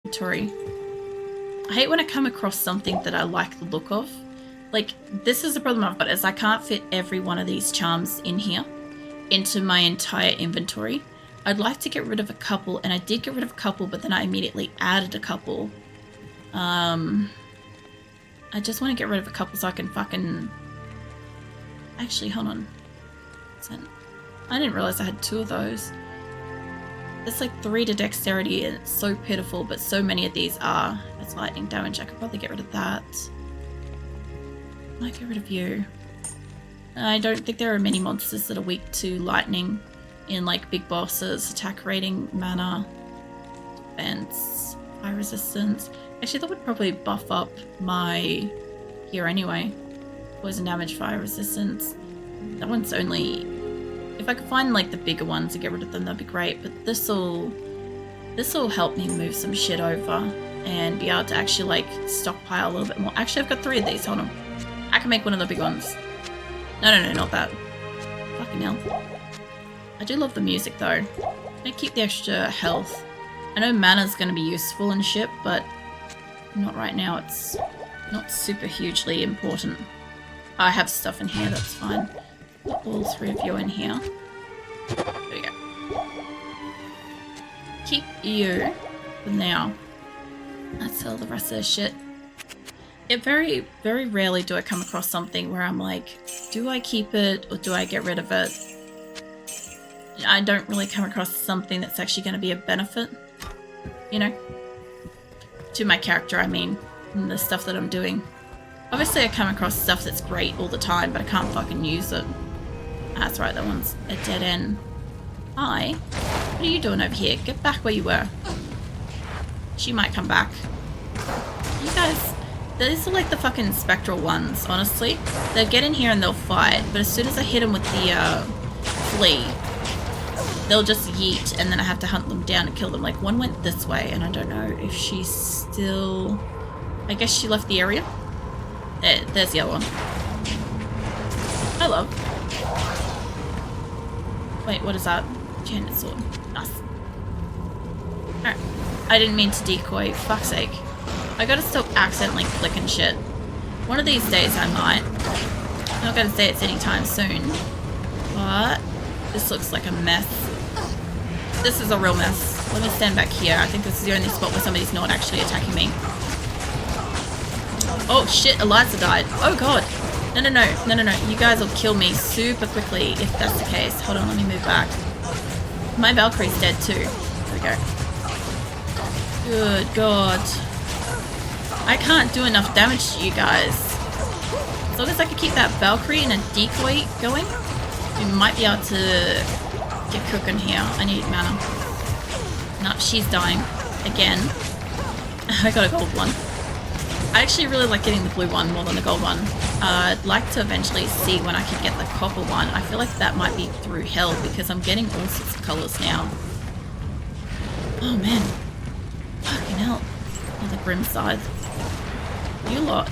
inventory. I hate when I come across something that I like the look of. Like, this is the problem I've got, is I can't fit every one of these charms in here into my entire inventory. I'd like to get rid of a couple, and I did get rid of a couple, but then I immediately added a couple. I just want to get rid of a couple so I can fucking... Actually, hold on. I didn't realize I had 2 of those. It's like 3 to dexterity, and it's so pitiful, but so many of these are. That's lightning damage. I could probably get rid of that. I might get rid of you. I don't think there are many monsters that are weak to lightning in like big bosses. Attack rating, mana, defense, fire resistance. Actually, that would probably buff up my gear anyway. Poison damage, fire resistance. That one's only... If I could find like the bigger ones and get rid of them, that'd be great. But this'll help me move some shit over and be able to actually like stockpile a little bit more. Actually, I've got 3 of these. Hold on. I can make one of the big ones. No, not that. Fucking hell. I do love the music though. I keep the extra health. I know mana's gonna be useful and shit, but not right now. It's not super hugely important. I have stuff in here, that's fine. Put all 3 of you in here. There we go. Keep you for now. Let's sell the rest of this shit. It very, very rarely do I come across something where I'm like, do I keep it or do I get rid of it? I don't really come across something that's actually going to be a benefit, you know? To my character, I mean, and the stuff that I'm doing. Obviously, I come across stuff that's great all the time, but I can't fucking use it. That's right, that one's a dead end. Hi. What are you doing over here? Get back where you were. She might come back. You guys... These are like the fucking spectral ones, honestly. They'll get in here and they'll fight, but as soon as I hit them with the flea, they'll just yeet, and then I have to hunt them down and kill them. Like, one went this way, and I don't know if she's still... I guess she left the area. There's the other one. Hello. Wait, what is that? Enchanted sword. Nice. Alright. I didn't mean to decoy. Fuck's sake. I gotta stop accidentally clicking shit. One of these days I might. I'm not gonna say it's anytime soon. But this looks like a mess. This is a real mess. Let me stand back here. I think this is the only spot where somebody's not actually attacking me. Oh shit, Eliza died. Oh god. No. You guys will kill me super quickly if that's the case. Hold on, let me move back. My Valkyrie's dead too. There we go. Good god. I can't do enough damage to you guys. As long as I can keep that Valkyrie and a decoy going, we might be able to get cooking here. I need mana. No, she's dying. Again. I got a gold one. I actually really like getting the blue one more than the gold one. I'd like to eventually see when I can get the copper one. I feel like that might be through hell because I'm getting all sorts of colours now. Oh man. Fucking hell. Oh, the grim side. You lot.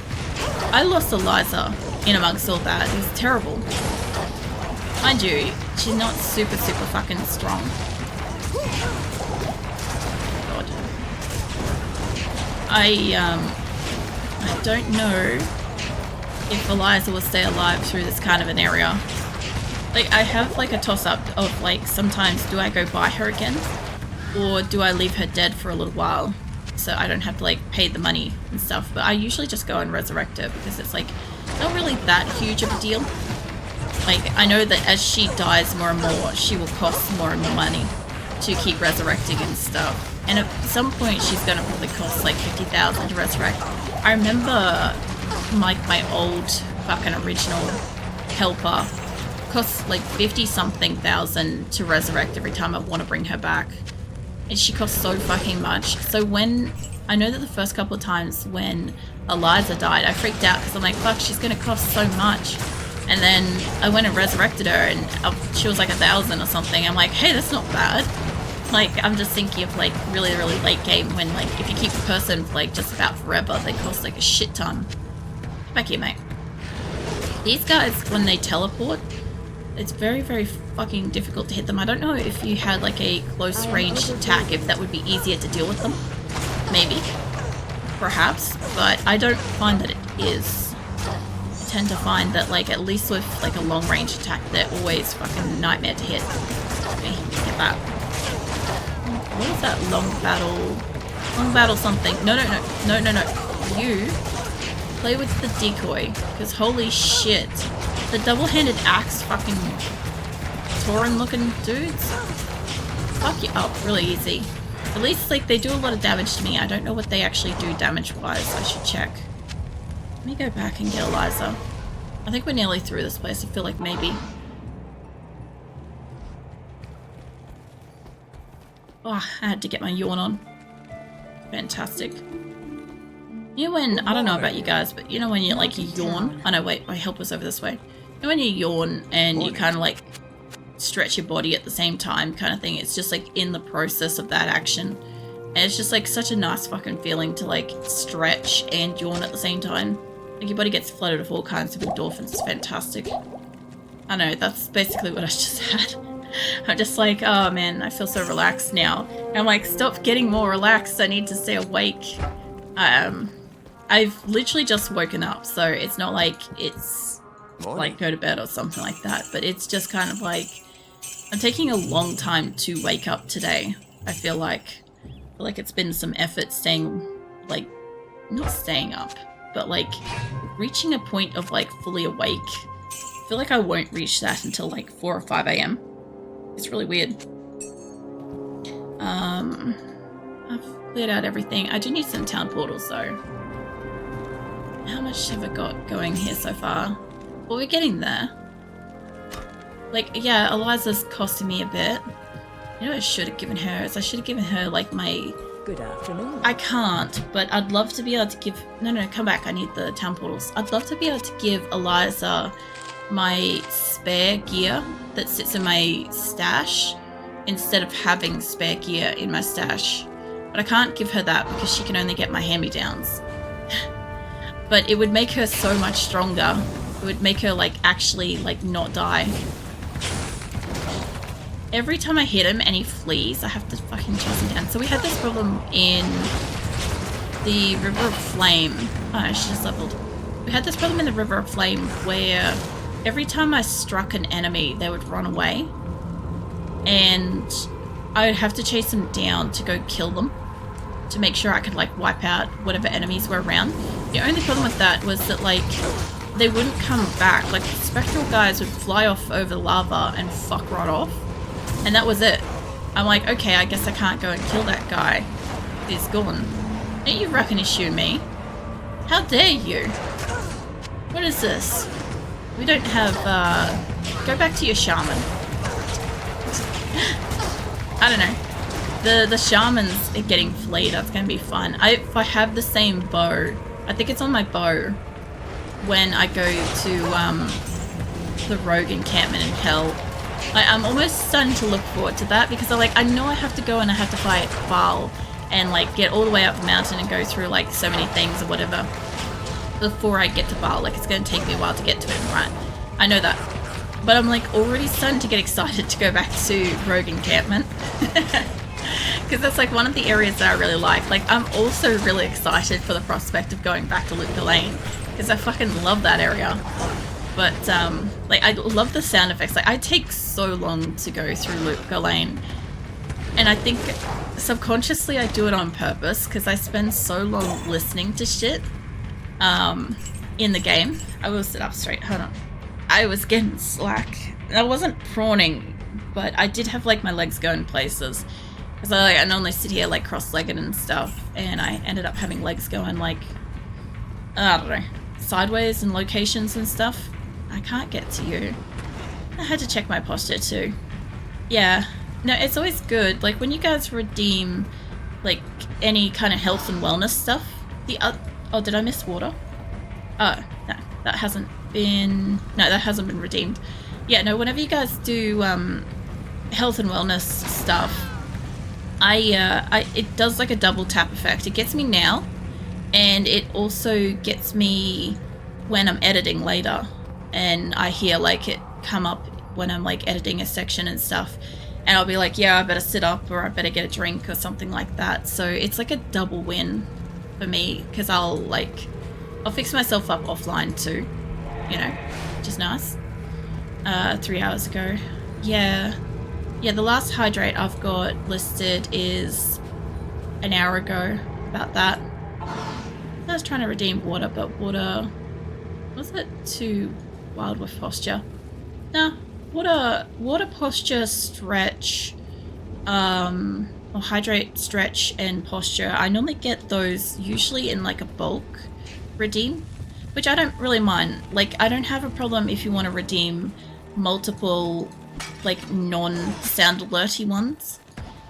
I lost Eliza in amongst all that. It was terrible. Mind you, she's not super fucking strong. God. I don't know if Eliza will stay alive through this kind of an area. Like, I have like a toss-up of like, sometimes do I go buy her again? Or do I leave her dead for a little while? So I don't have to like pay the money and stuff, but I usually just go and resurrect her because it's like not really that huge of a deal. Like, I know that as she dies more and more, she will cost more and more money to keep resurrecting and stuff. And at some point she's gonna probably cost like 50,000 to resurrect. I remember like my old fucking original helper costs like 50-something thousand to resurrect every time I want to bring her back. And she costs so fucking much. So when, I know that the first couple of times when Eliza died, I freaked out because I'm like, fuck, she's gonna cost so much. And then I went and resurrected her and she was like 1,000 or something. I'm like, hey, that's not bad. Like, I'm just thinking of like really late game when like, if you keep a person for like just about forever, they cost like a shit ton. Get back here, mate. These guys, when they teleport, it's very fucking difficult to hit them. I don't know if you had like a close range attack, if that would be easier to deal with them. Maybe. Perhaps. But I don't find that it is. I tend to find that, like, at least with, like, a long-range attack, they're always fucking nightmare to hit. Okay, get that. What is that? Long battle something. No. You play with the decoy. Because holy shit. The double-handed axe fucking Tauren-looking dudes fuck you up really easy. At least, like, they do a lot of damage to me. I don't know what they actually do damage-wise. I should check. Let me go back and get Eliza. I think we're nearly through this place. I feel like maybe. Oh, I had to get my yawn on. Fantastic. You know when, I don't know about you guys, but you know when you, like, you yawn? Oh no, wait, my helper's over this way. You know when you yawn and you kind of, like, stretch your body at the same time kind of thing? It's just, like, in the process of that action. And it's just, like, such a nice fucking feeling to, like, stretch and yawn at the same time. Like, your body gets flooded with all kinds of endorphins. It's fantastic. I know, that's basically what I just had. I'm just like, oh man, I feel so relaxed now. And I'm like, stop getting more relaxed. I need to stay awake. I've literally just woken up, so it's not like it's like go to bed or something like that. But it's just kind of like, I'm taking a long time to wake up today. I feel like it's been some effort staying, like, not staying up, but like reaching a point of like fully awake. I feel like I won't reach that until like 4 or 5 a.m. It's really weird. I've cleared out everything. I do need some town portals though. How much have I got going here so far? Well, we're getting there. Like, yeah, Eliza's costing me a bit. You know what I should have given her? Is I should have given her like my... Good afternoon. I can't, but I'd love to be able to give... No, come back. I need the town portals. I'd love to be able to give Eliza my spare gear that sits in my stash instead of having spare gear in my stash. But I can't give her that because she can only get my hand-me-downs. But it would make her so much stronger. It would make her, like, actually, like, not die. Every time I hit him and he flees, I have to fucking chase him down. So we had this problem in the River of Flame. Oh, she just leveled. We had this problem in the River of Flame where every time I struck an enemy, they would run away. And I would have to chase them down to go kill them, to make sure I could, like, wipe out whatever enemies were around. The only problem with that was that, like, they wouldn't come back. Like, the spectral guys would fly off over the lava and fuck right off. And that was it. I'm like, okay, I guess I can't go and kill that guy. He's gone. Don't you reckon he's shooting me? How dare you? What is this? We don't have, go back to your shaman. I don't know. The shaman's getting flayed. That's gonna be fun. If I have the same bow, I think it's on my bow when I go to the rogue encampment in hell. I'm almost starting to look forward to that because I know I have to go and I have to fight Baal and like get all the way up the mountain and go through like so many things or whatever before I get to Baal. Like, it's gonna take me a while to get to him, right? I know that. But I'm like already starting to get excited to go back to rogue encampment. Because that's like one of the areas that I really like. Like, I'm also really excited for the prospect of going back to Luke Lane because I fucking love that area. But like, I love the sound effects. Like, I take so long to go through Luke Lane, and I think subconsciously I do it on purpose because I spend so long listening to shit in the game. I will sit up straight. Hold on. I was getting slack. I wasn't prawning, but I did have like my legs going places. Because I normally sit here like cross-legged and stuff, and I ended up having legs going like, I don't know, sideways in locations and stuff. I can't get to you. I had to check my posture too. Yeah, no, it's always good. Like when you guys redeem like any kind of health and wellness stuff. Oh, did I miss water? Oh, no, that hasn't been redeemed. Yeah, no, whenever you guys do health and wellness stuff, it does like a double tap effect. It gets me now, and it also gets me when I'm editing later, and I hear like it come up when I'm like editing a section and stuff, and I'll be like, yeah, I better sit up or I better get a drink or something like that. So it's like a double win for me, because I'll fix myself up offline too, you know, which is nice. 3 hours ago. Yeah, the last hydrate I've got listed is an hour ago, about that. I was trying to redeem water, but water, was it too wild with posture? Nah, water posture, stretch, or hydrate, stretch, and posture. I normally get those usually in like a bulk redeem, which I don't really mind. Like, I don't have a problem if you want to redeem multiple like non-sound alerty ones.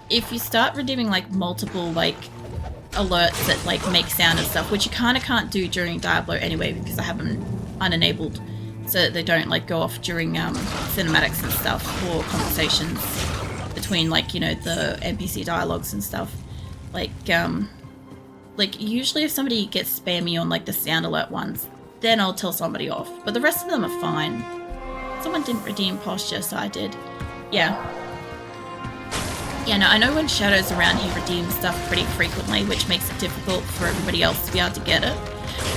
If you start redeeming like multiple like alerts that like make sound and stuff, which you kind of can't do during Diablo anyway, because I have them unenabled so that they don't like go off during cinematics and stuff, or conversations between like, you know, the NPC dialogues and stuff. Like usually if somebody gets spammy on like the sound alert ones, then I'll tell somebody off, but the rest of them are fine. Someone didn't redeem posture, so I did. Yeah, no, I know when Shadow's around, he redeems stuff pretty frequently, which makes it difficult for everybody else to be able to get it.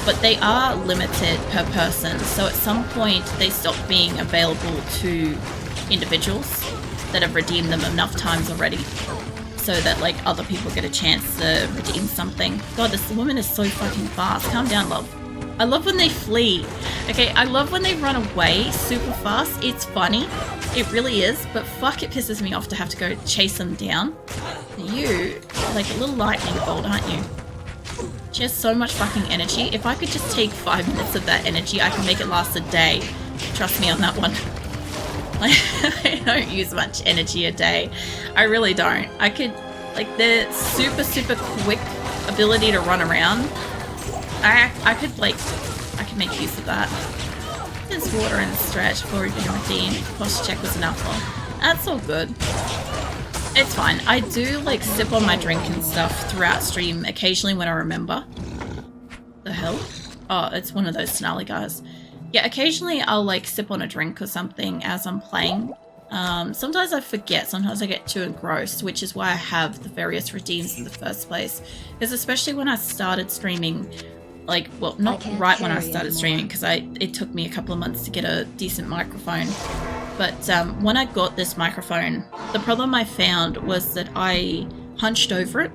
But they are limited per person, so at some point they stop being available to individuals that have redeemed them enough times already, so that like other people get a chance to redeem something. God, this woman is so fucking fast. Calm down, love. I love when they flee. Okay, I love when they run away super fast. It's funny. It really is, but fuck, it pisses me off to have to go chase them down. You are like a little lightning bolt, aren't you? She has so much fucking energy. If I could just take 5 minutes of that energy, I can make it last a day. Trust me on that one. I don't use much energy a day. I really don't. I could, like, the super, super quick ability to run around, I could make use of that. There's water and stretch before we've been redeemed. Posture check was enough for. That's all good. It's fine. I do like sip on my drink and stuff throughout stream occasionally when I remember. The hell? Oh, it's one of those snarly guys. Yeah, occasionally I'll like sip on a drink or something as I'm playing. Sometimes I forget, sometimes I get too engrossed, which is why I have the various redeems in the first place. Because especially when I started streaming, like, well, not right when I started streaming, because it took me a couple of months to get a decent microphone. But when I got this microphone, the problem I found was that I hunched over it,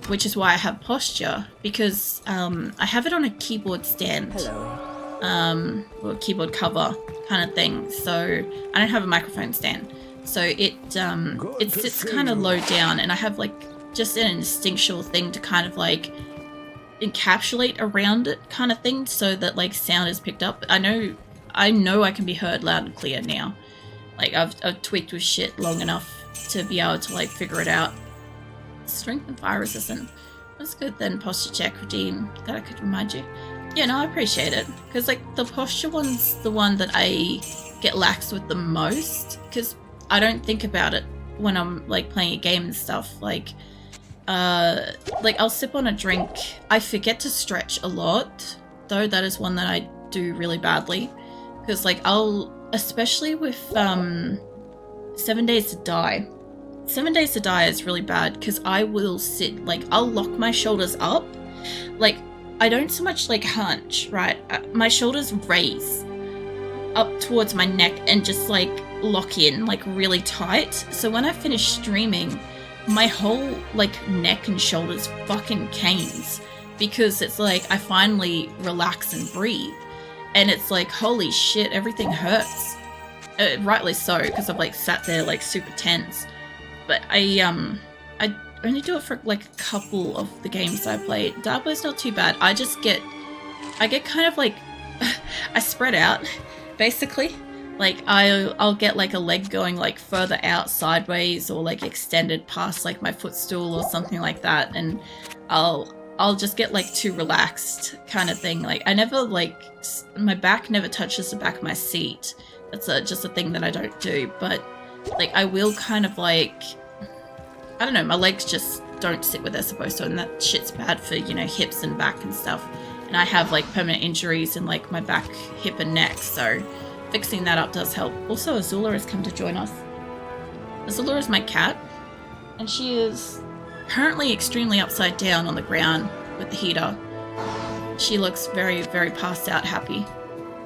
which is why I have posture, because I have it on a keyboard stand. Hello. Or a keyboard cover kind of thing, so I don't have a microphone stand. So it sits kind of low down, and I have like just an instinctual thing to kind of like encapsulate around it kind of thing, so that like sound is picked up. I know I can be heard loud and clear now. Like I've tweaked with shit long enough to be able to like figure it out. Strength and fire resistant. That's good then. Posture check redeem. That I could remind you. Yeah, no, I appreciate it, because like the posture one's the one that I get lax with the most, because I don't think about it when I'm like playing a game and stuff. Like I'll sip on a drink. I forget to stretch a lot, though. That is one that I do really badly, because like especially with 7 Days to Die. 7 Days to Die is really bad, because I will sit, like, I'll lock my shoulders up. Like, I don't so much like hunch, right? My shoulders raise up towards my neck and just like lock in like really tight. So when I finish streaming, my whole like neck and shoulders fucking canes, because it's like I finally relax and breathe, and it's like, holy shit, everything hurts. Rightly so, because I've like sat there like super tense. But I only do it for like a couple of the games I played. Diablo's not too bad. I get kind of like I spread out basically. Like I'll get like a leg going like further out sideways, or like extended past like my footstool or something like that, and I'll just get like too relaxed kind of thing. Like I never like, my back never touches the back of my seat. That's just a thing that I don't do. But like I will kind of like, I don't know, my legs just don't sit where they're supposed to, and that shit's bad for, you know, hips and back and stuff. And I have like permanent injuries in like my back, hip and neck, so fixing that up does help. Also, Azula has come to join us. Azalura is my cat, and she is currently extremely upside down on the ground with the heater. She looks very, very passed out happy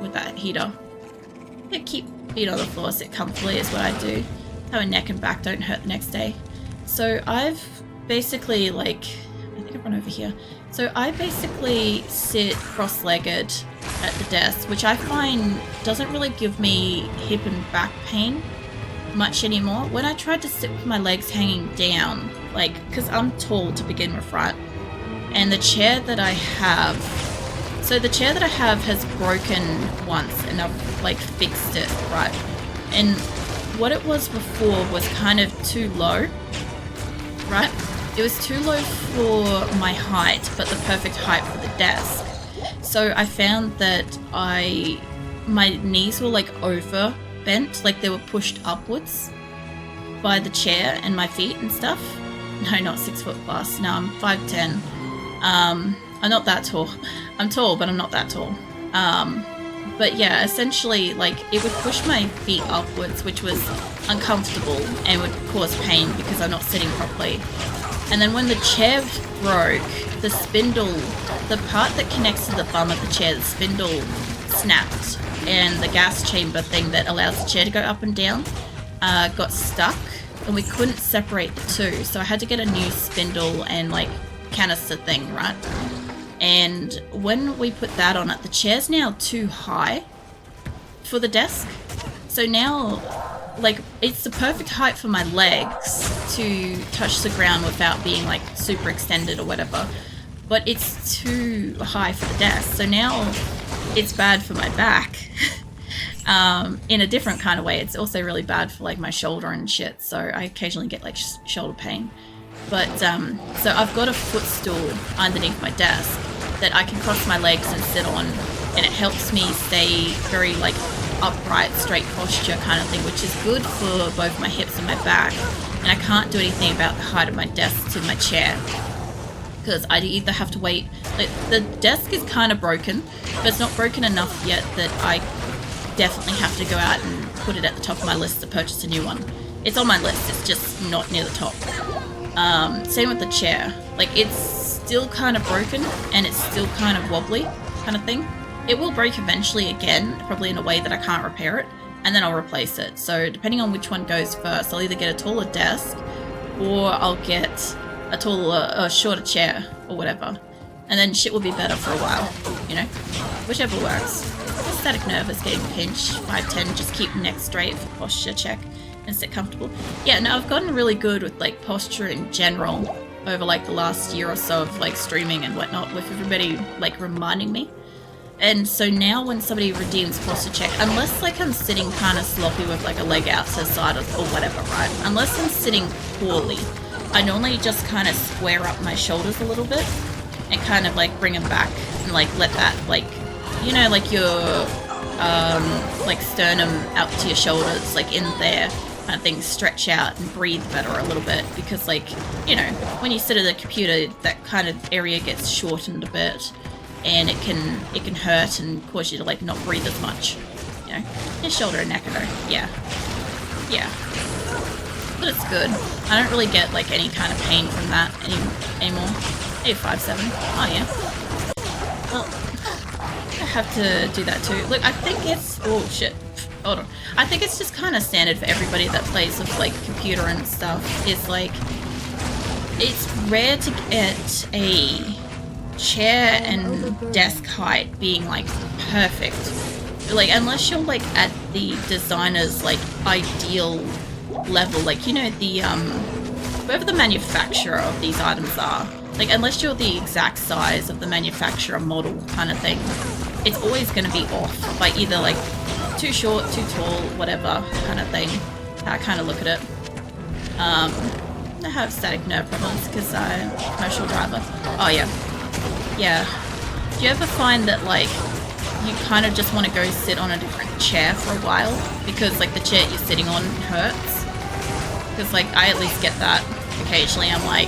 with that heater. Yeah, keep feet on the floor, sit comfortably is what I do. How her neck and back don't hurt the next day. So I've basically, like, I think I've run over here. So I basically sit cross-legged at the desk, which I find doesn't really give me hip and back pain much anymore. When I tried to sit with my legs hanging down, like, because I'm tall to begin with, right? And the chair that I have, so the chair that I have has broken once and I've like fixed it, right? And what it was before was kind of too low, right? It was too low for my height, but the perfect height for the desk. So I found that my knees were like over bent, like they were pushed upwards by the chair and my feet and stuff. No, not 6 foot plus. No, I'm 5'10". I'm not that tall. I'm tall, but I'm not that tall. But yeah, essentially, like, it would push my feet upwards, which was uncomfortable and would cause pain because I'm not sitting properly. And then when the chair broke, the spindle, the part that connects to the bum of the chair, the spindle snapped, and the gas chamber thing that allows the chair to go up and down got stuck, and we couldn't separate the two. So I had to get a new spindle and, like, canister thing, right? And when we put that on it, the chair's now too high for the desk. So now, like, it's the perfect height for my legs to touch the ground without being, like, super extended or whatever. But it's too high for the desk. So now it's bad for my back in a different kind of way. It's also really bad for, like, my shoulder and shit. So I occasionally get, like, shoulder pain. But, so I've got a footstool underneath my desk that I can cross my legs and sit on, and it helps me stay very, like, upright, straight posture kind of thing, which is good for both my hips and my back. And I can't do anything about the height of my desk to my chair, because I either have to wait, like, the desk is kind of broken, but it's not broken enough yet that I definitely have to go out and put it at the top of my list to purchase a new one. It's on my list, it's just not near the top. Same with the chair. Like, it's still kind of broken and it's still kind of wobbly kind of thing. It will break eventually again, probably in a way that I can't repair it, and then I'll replace it. So depending on which one goes first, I'll either get a taller desk or I'll get a shorter chair or whatever. And then shit will be better for a while, you know? Whichever works. Static nerve is getting pinched. 5'10", just keep neck straight for posture check and sit comfortable. Yeah, no, I've gotten really good with, like, posture in general over, like, the last year or so of, like, streaming and whatnot, with everybody, like, reminding me. And so now when somebody redeems posture check, unless, like, I'm sitting kind of sloppy with, like, a leg out to the side or whatever, right? Unless I'm sitting poorly, I normally just kind of square up my shoulders a little bit and kind of, like, bring them back and, like, let that, like, you know, like, your like, sternum out to your shoulders, like, in there kind of thing, stretch out and breathe better a little bit, because, like, you know, when you sit at a computer, that kind of area gets shortened a bit, and it can hurt and cause you to, like, not breathe as much, you know. Your shoulder and neck are, yeah, but it's good. I don't really get, like, any kind of pain from that anymore. Hey, 5'7". Oh yeah. Well, I have to do that too. Look, I think it's, oh shit, hold on. I think it's just kind of standard for everybody that plays with, like, computer and stuff. Is, like, it's rare to get a chair and desk height being, like, perfect. Like, unless you're, like, at the designer's, like, ideal level, like, you know, the whoever the manufacturer of these items are, like, unless you're the exact size of the manufacturer model kind of thing, it's always going to be off by either, like, too short, too tall, whatever kind of thing. I kind of look at it. I have static nerve problems because I'm a commercial driver. Oh yeah. Do you ever find that, like, you kind of just want to go sit on a different chair for a while because, like, the chair you're sitting on hurts? Because, like, I at least get that occasionally. I'm like,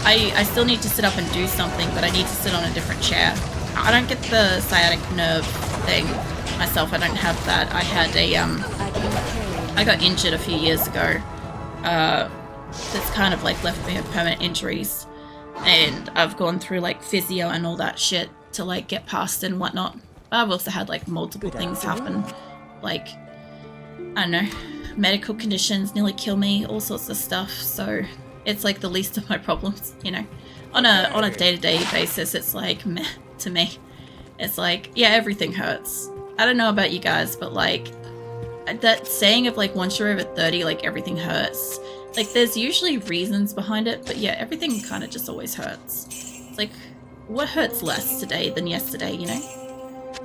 I still need to sit up and do something, but I need to sit on a different chair. I don't get the sciatic nerve thing myself. I don't have that. I had a I got injured a few years ago that's kind of like left me with permanent injuries, and I've gone through like physio and all that shit to like get past and whatnot. But I've also had like multiple things happen, like, I don't know, medical conditions nearly kill me, all sorts of stuff, so it's like the least of my problems, you know. On a day-to-day basis, it's like meh to me. It's like, yeah, everything hurts. I don't know about you guys, but like that saying of like once you're over 30, like everything hurts. Like there's usually reasons behind it, but yeah, everything kind of just always hurts. It's like, what hurts less today than yesterday, you know?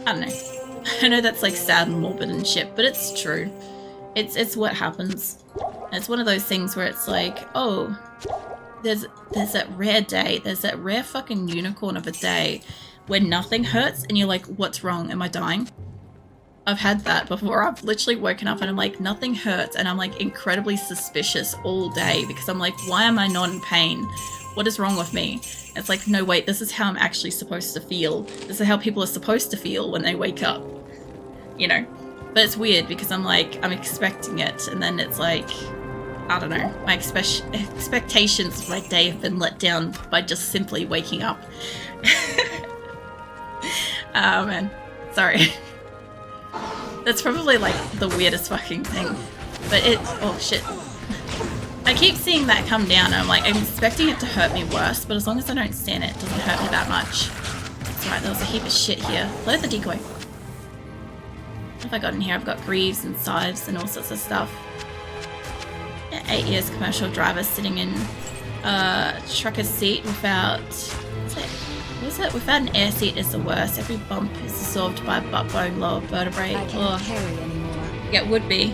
I don't know. I know that's like sad and morbid and shit, but it's true. It's what happens. And it's one of those things where it's like, oh, there's that rare day, there's that rare fucking unicorn of a day where nothing hurts and you're like, what's wrong? Am I dying? I've had that before. I've literally woken up and I'm like, nothing hurts, and I'm like incredibly suspicious all day because I'm like, why am I not in pain? What is wrong with me? It's like, no, wait, this is how I'm actually supposed to feel. This is how people are supposed to feel when they wake up, you know? But it's weird because I'm like, I'm expecting it, and then it's like, I don't know, my expectations of my day have been let down by just simply waking up. Oh man, sorry. That's probably like the weirdest fucking thing. But it, oh shit. I keep seeing that come down and I'm like, I'm expecting it to hurt me worse, but as long as I don't stand it, it doesn't hurt me that much. That's right, there was a heap of shit here. Load the decoy. What have I got in here? I've got greaves and scythes and all sorts of stuff. 8 years commercial driver sitting in a trucker's seat without, without an air seat is the worst. Every bump is absorbed by butt bone, lower vertebrae. I can't carry anymore. Yeah, it would be.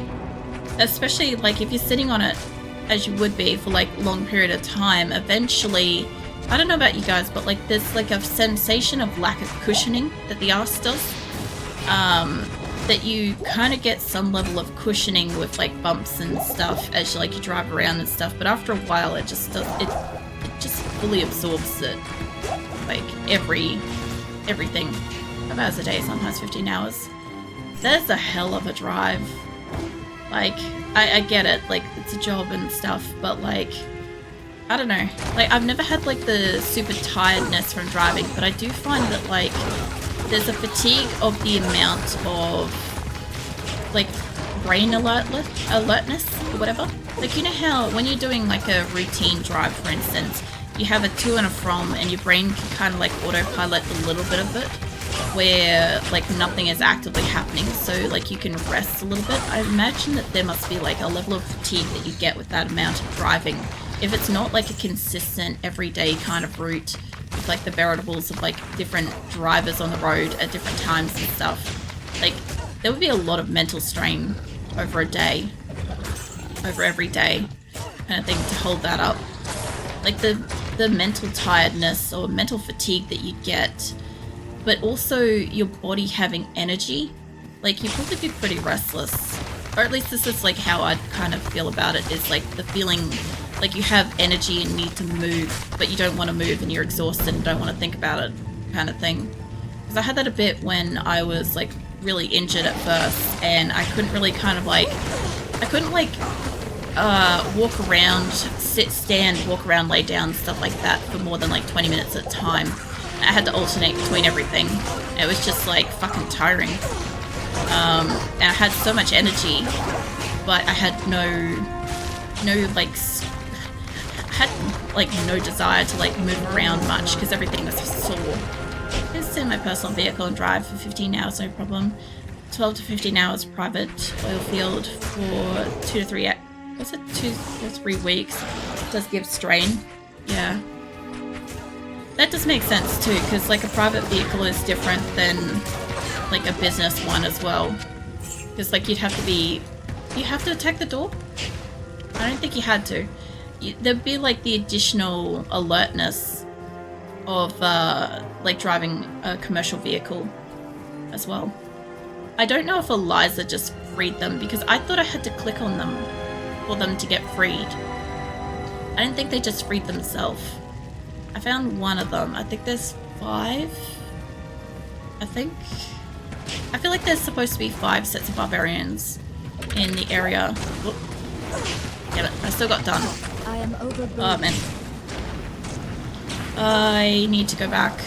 Especially like if you're sitting on it as you would be for like long period of time, eventually, I don't know about you guys, but like there's like a sensation of lack of cushioning that the arse does. That you kind of get some level of cushioning with like bumps and stuff as you drive around and stuff, but after a while it just does, it just fully absorbs it, like everything. 5 hours a day, sometimes 15 hours. That's a hell of a drive. Like I get it, like it's a job and stuff, but like I don't know, like I've never had like the super tiredness from driving, but I do find that like there's a fatigue of the amount of like brain alertness or whatever. Like, you know how when you're doing like a routine drive, for instance, you have a to and a from and your brain can kind of like autopilot a little bit of it where like nothing is actively happening, so like you can rest a little bit. I imagine that there must be like a level of fatigue that you get with that amount of driving if it's not like a consistent everyday kind of route with like the variables of like different drivers on the road at different times and stuff. Like there would be a lot of mental strain over a day, over every day kind of thing to hold that up. Like the mental tiredness or mental fatigue that you get, but also your body having energy. Like you'd probably be pretty restless, or at least this is like how I kind of feel about it, is like the feeling like you have energy and need to move, but you don't want to move and you're exhausted and don't want to think about it kind of thing. Because I had that a bit when I was like really injured at first, and I couldn't really kind of like, I couldn't like walk around, sit, stand, walk around, lay down, stuff like that for more than like 20 minutes at a time. I had to alternate between everything. It was just like fucking tiring. And I had so much energy, but I had no desire to like move around much because everything was sore. I can sit in my personal vehicle and drive for 15 hours, no problem. 12 to 15 hours private oil field for 2 to 3 weeks. It does give strain. Yeah. That does make sense too, because like a private vehicle is different than like a business one as well. Because like you have to attack the door? I don't think you had to. There'd be like the additional alertness of like driving a commercial vehicle as well. I don't know if Eliza just freed them, because I thought I had to click on them for them to get freed. I didn't think they just freed themselves. I found one of them. I think there's 5. I feel like there's supposed to be 5 sets of barbarians in the area. Damn it, I still got done. I am overburdened. Oh man. I need to go back.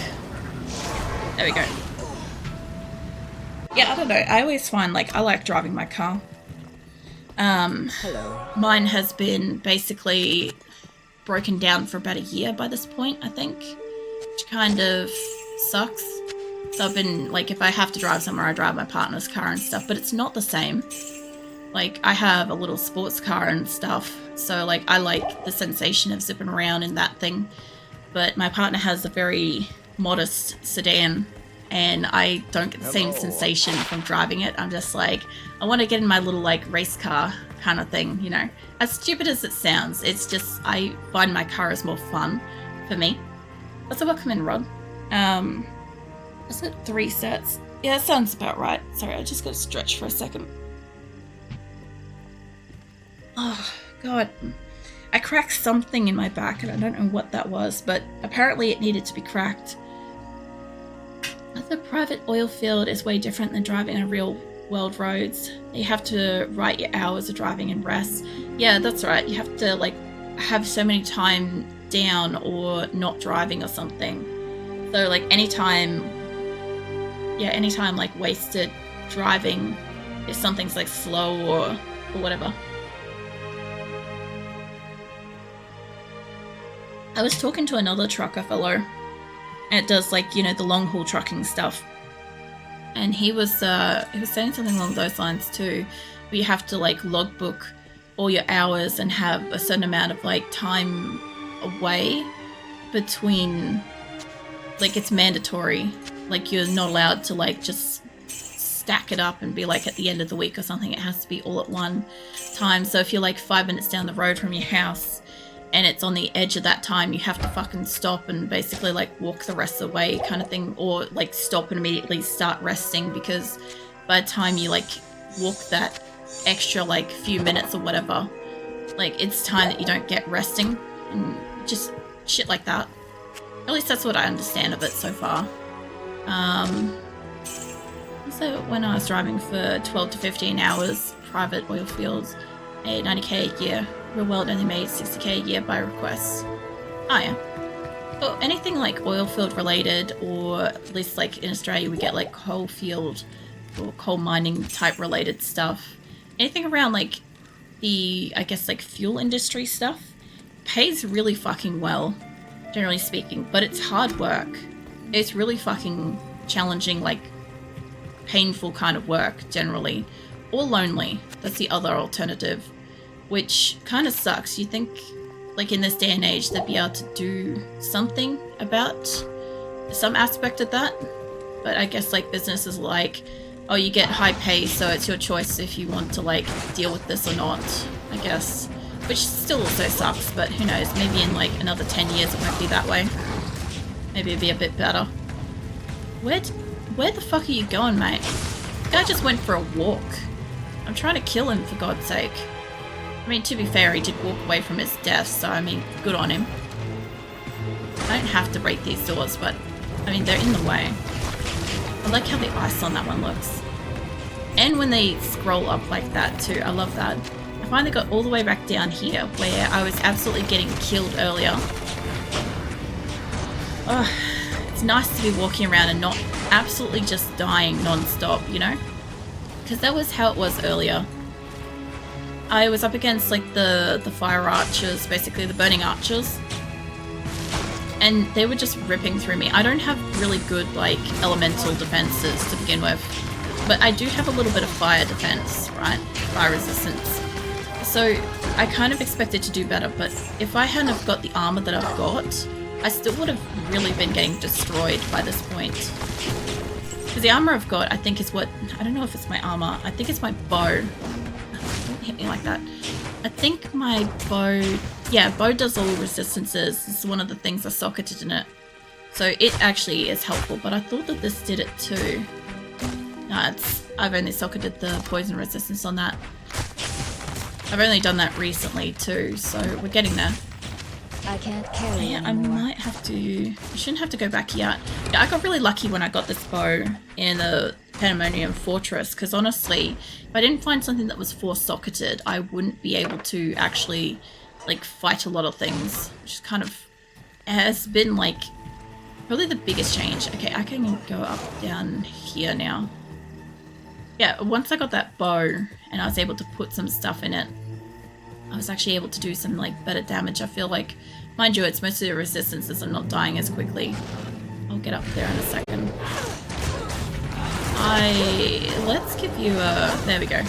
There we go. Yeah, I don't know. I always find, like, I like driving my car. Hello. Mine has been basically broken down for about a year by this point, I think. Which kind of sucks. So I've been, like, if I have to drive somewhere, I drive my partner's car and stuff, but it's not the same. Like, I have a little sports car and stuff, so, like, I like the sensation of zipping around in that thing. But my partner has a very modest sedan, and I don't get the same sensation from driving it. I'm just like, I want to get in my little, like, race car kind of thing, you know. As stupid as it sounds, it's just, I find my car is more fun for me. Let's welcome in Rod. Is it 3 sets? Yeah, that sounds about right. Sorry, I just got to stretch for a second. Oh, God. I cracked something in my back, and I don't know what that was, but apparently it needed to be cracked. The private oil field is way different than driving on real world roads. You have to write your hours of driving and rest. Yeah, that's right. You have to, like, have so many time down or not driving or something. So, like, anytime, like, wasted driving, if something's, like, slow or whatever. I was talking to another trucker fellow, and it does, like, you know, the long haul trucking stuff, and he was saying something along those lines too, where you have to, like, logbook all your hours and have a certain amount of, like, time away between, like, it's mandatory, like, you're not allowed to, like, just stack it up and be like at the end of the week or something. It has to be all at one time. So if you're, like, 5 minutes down the road from your house and it's on the edge of that time, you have to fucking stop and basically, like, walk the rest of the way kind of thing, or, like, stop and immediately start resting, because by the time you, like, walk that extra, like, few minutes or whatever, like, it's time that you don't get resting, and just shit like that. At least that's what I understand of it so far. So when I was driving for 12 to 15 hours, private oil fields, made 90k a year. Real world only made 60k a year by request. Oh yeah. Well, anything like oil field related, or at least, like, in Australia we get, like, coal field or coal mining type related stuff. Anything around, like, the, I guess, like, fuel industry stuff pays really fucking well, generally speaking, but it's hard work. It's really fucking challenging, like, painful kind of work generally, or lonely. That's the other alternative, which kind of sucks. You think, like, in this day and age they'd be able to do something about some aspect of that, but I guess, like, businesses like, oh, you get high pay, so it's your choice if you want to, like, deal with this or not, I guess, which still also sucks, but who knows, maybe in, like, another 10 years it won't be that way. Maybe it'll be a bit better. Where the fuck are you going, mate? The guy just went for a walk. I'm trying to kill him, for God's sake. I mean, to be fair, he did walk away from his death, so, I mean, good on him. I don't have to break these doors, but, I mean, they're in the way. I like how the ice on that one looks. And when they scroll up like that, too. I love that. I finally got all the way back down here, where I was absolutely getting killed earlier. Oh, it's nice to be walking around and not absolutely just dying non-stop, you know? Because that was how it was earlier. I was up against, like, the fire archers, basically the burning archers, and they were just ripping through me. I don't have really good, like, elemental defenses to begin with, but I do have a little bit of fire defense, right? Fire resistance. So I kind of expected to do better, but if I hadn't have got the armor that I've got, I still would have really been getting destroyed by this point. Because the armor I've got, I think, is what... I don't know if it's my armor. I think it's my bow. Don't hit me like that. I think my bow... Yeah, bow does all resistances. This is one of the things I socketed in it. So it actually is helpful, but I thought that this did it too. No, I've only socketed the poison resistance on that. I've only done that recently too, so we're getting there. I can't carry Yeah, anymore. I might have to... I shouldn't have to go back yet. Yeah, I got really lucky when I got this bow in the Pandemonium Fortress, because honestly, if I didn't find something that was four-socketed, I wouldn't be able to actually, like, fight a lot of things, which is kind of has been, like, probably the biggest change. Okay, I can go up down here now. Yeah, once I got that bow and I was able to put some stuff in it, I was actually able to do some, like, better damage, I feel like. Mind you, it's mostly the resistances. I'm not dying as quickly. I'll get up there in a second. Let's give you a... There we go.